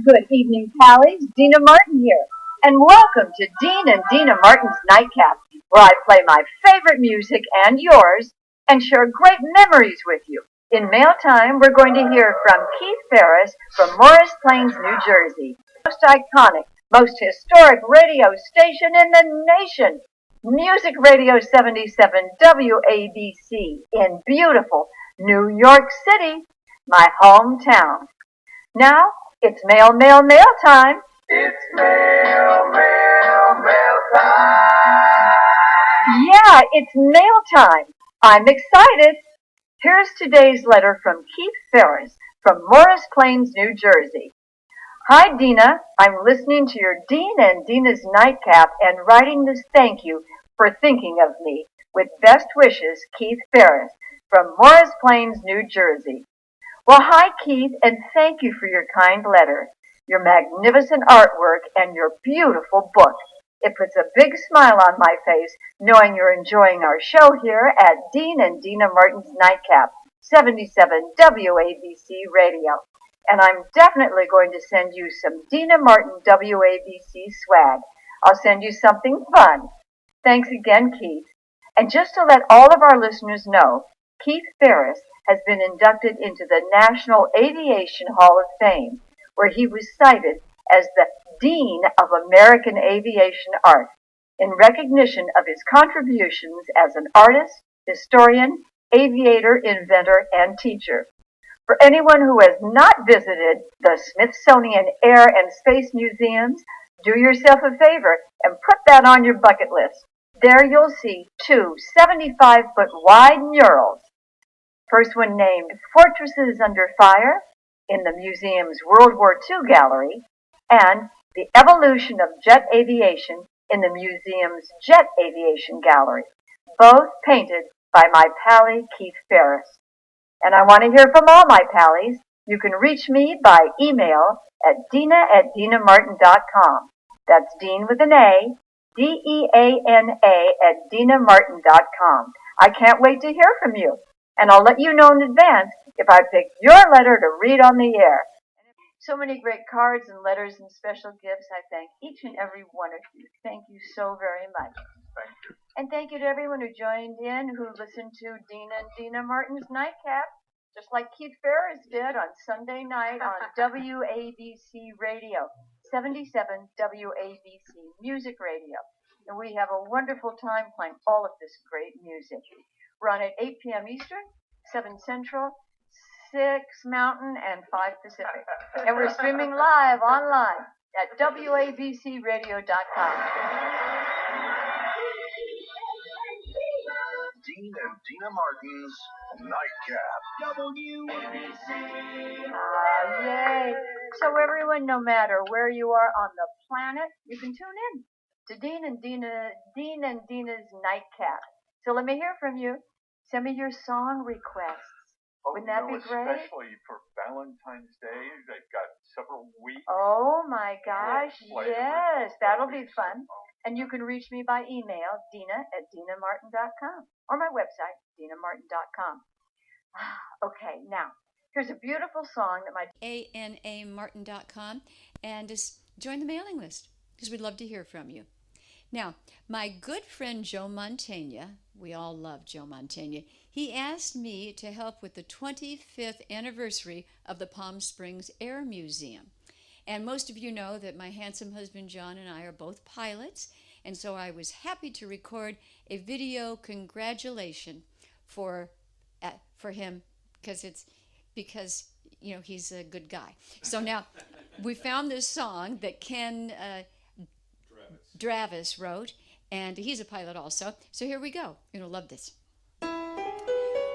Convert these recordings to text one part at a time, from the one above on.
Good evening, Pallies. DEANA Martin here, and welcome to Dean and DEANA Martin's Nightcap, where I play my favorite music and yours and share great memories with you. In mail time, we're going to hear from Keith Ferris from Morris Plains, New Jersey. Most iconic, most historic radio station in the nation. Music Radio 77 WABC in beautiful New York City, my hometown. Now, it's mail time. It's mail time. Yeah, it's mail time. I'm excited. Here's today's letter from Keith Ferris from Morris Plains, New Jersey. Hi, DEANA. I'm listening to your Dean and DEANA's Nightcap and writing this thank you for thinking of me. With best wishes, Keith Ferris from Morris Plains, New Jersey. Well, hi, Keith, and thank you for your kind letter, your magnificent artwork, and your beautiful book. It puts a big smile on my face knowing you're enjoying our show here at Dean and DEANA Martin's Nightcap, 77 WABC Radio. And I'm definitely going to send you some DEANA Martin WABC swag. I'll send you something fun. Thanks again, Keith. And just to let all of our listeners know, Keith Ferris has been inducted into the National Aviation Hall of Fame, where he was cited as the Dean of American Aviation Art in recognition of his contributions as an artist, historian, aviator, inventor, and teacher. For anyone who has not visited the Smithsonian Air and Space Museums, do yourself a favor and put that on your bucket list. There you'll see two 75-foot wide murals. First one named Fortresses Under Fire in the museum's World War II gallery, and The Evolution of Jet Aviation in the museum's Jet Aviation gallery, both painted by my pally Keith Ferris. And I want to hear from all my pallies. You can reach me by email at deana@deanamartin.com. That's Dean with an A, DEANA @deanamartin.com. I can't wait to hear from you. And I'll let you know in advance if I pick your letter to read on the air. So many great cards and letters and special gifts. I thank each and every one of you. Thank you so very much. Thank you. And thank you to everyone who joined in, who listened to Deana and DEANA Martin's Nightcap, just like Keith Ferris did on Sunday night on WABC Radio, 77 WABC Music Radio. And we have a wonderful time playing all of this great music. We're on at 8 p.m. Eastern, 7 Central, 6 Mountain, and 5 Pacific. And we're streaming live online at WABCRadio.com. Dean and DEANA Martin's Nightcap. WABC. Yay. So everyone, no matter where you are on the planet, you can tune in to Dean and DEANA's Nightcap. So let me hear from you. Send me your song requests. Wouldn't that be great? Especially for Valentine's Day. They've got several weeks. Oh my gosh, yes, that'll be fun. And you can reach me by email, deana@deanamartin.com, or my website, deanamartin.com. Okay, now, here's a beautiful song that my anamartin.com, and just join the mailing list, because we'd love to hear from you. Now, my good friend Joe Mantegna, we all love Joe Mantegna, he asked me to help with the 25th anniversary of the Palm Springs Air Museum. And most of you know that my handsome husband John and I are both pilots, and so I was happy to record a video congratulation for him because he's a good guy. So now we found this song that Ken Dravis wrote, and he's a pilot also. So here we go. You're going to love this.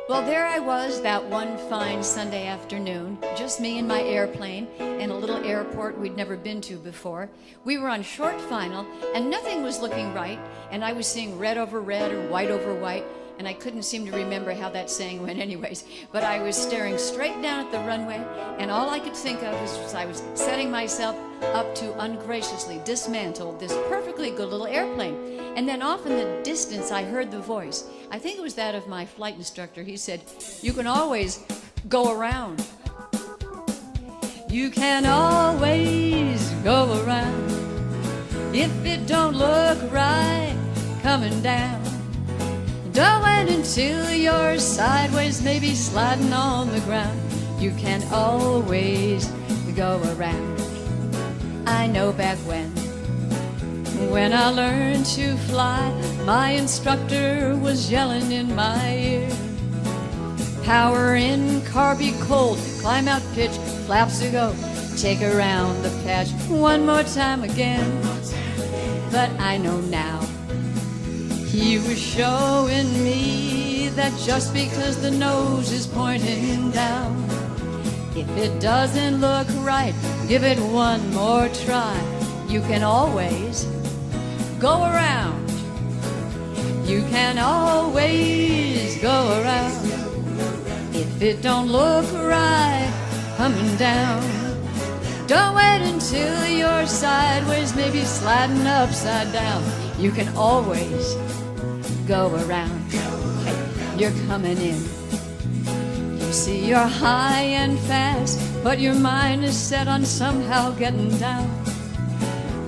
Well, there I was that one fine Sunday afternoon, just me and my airplane in a little airport we'd never been to before. We were on short final, and nothing was looking right, and I was seeing red over red or white over white, and I couldn't seem to remember how that saying went anyways. But I was staring straight down at the runway, and all I could think of was I was setting myself up to ungraciously dismantle this perfectly good little airplane. And then off in the distance, I heard the voice. I think it was that of my flight instructor. He said, "You can always go around. You can always If it don't look right coming down, don't wait until you're sideways, maybe sliding on the ground. You can always go around. I know back when I learned to fly, my instructor was yelling in my ear, power in, car be cold, climb out, pitch, flaps to go, take around the patch one more time again. But I know now, he was showing me that just because the nose is pointing down, if it doesn't look right, give it one more try. You can always go around. You can always go around. If it don't look right coming down, don't wait until you're sideways, maybe sliding upside down. You can always go around. Hey, you're coming in. You see you're high and fast, but your mind is set on somehow getting down.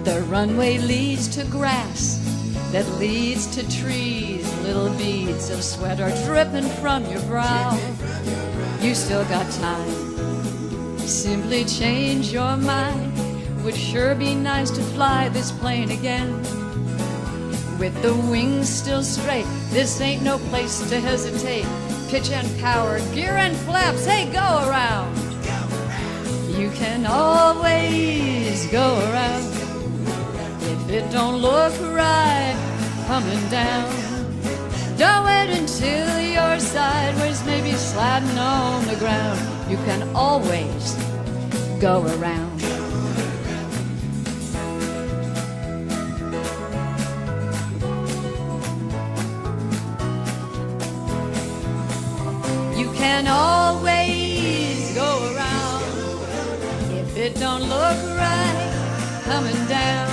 The runway leads to grass that leads to trees. Little beads of sweat are dripping from your brow. You still got time. Simply change your mind. Would sure be nice to fly this plane again. With the wings still straight, this ain't no place to hesitate. Pitch and power, gear and flaps, hey, go around. You can always go around. If it don't look right coming down, don't wait until you're sideways, maybe sliding on the ground. You can always go around. You can always go around. If it don't look right coming down,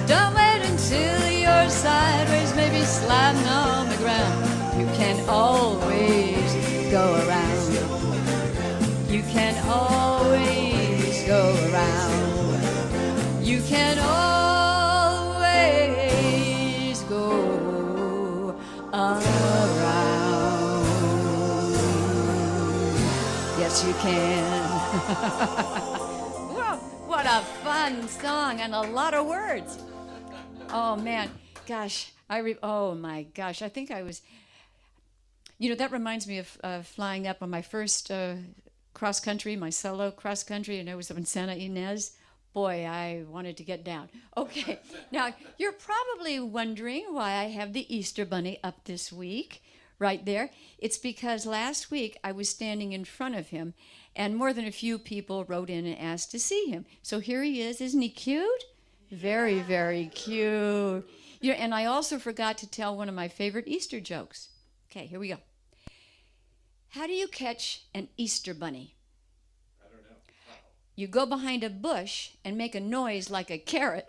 don't wait until you're sideways, maybe sliding on the ground. You can always go around. You can always go around. You can always go around. Yes, you can. Whoa, what a fun song and a lot of words. Oh man, gosh, oh my gosh, I think I was, that reminds me of flying up on my first cross country, my solo cross country, and I was up in Santa Ynez. Boy, I wanted to get down. Okay, now you're probably wondering why I have the Easter Bunny up this week, right there. It's because last week I was standing in front of him, and more than a few people wrote in and asked to see him. So here he is. Isn't he cute? Very, very cute. And I also forgot to tell one of my favorite Easter jokes. Okay, here we go. How do you catch an Easter bunny? I don't know. You go behind a bush and make a noise like a carrot.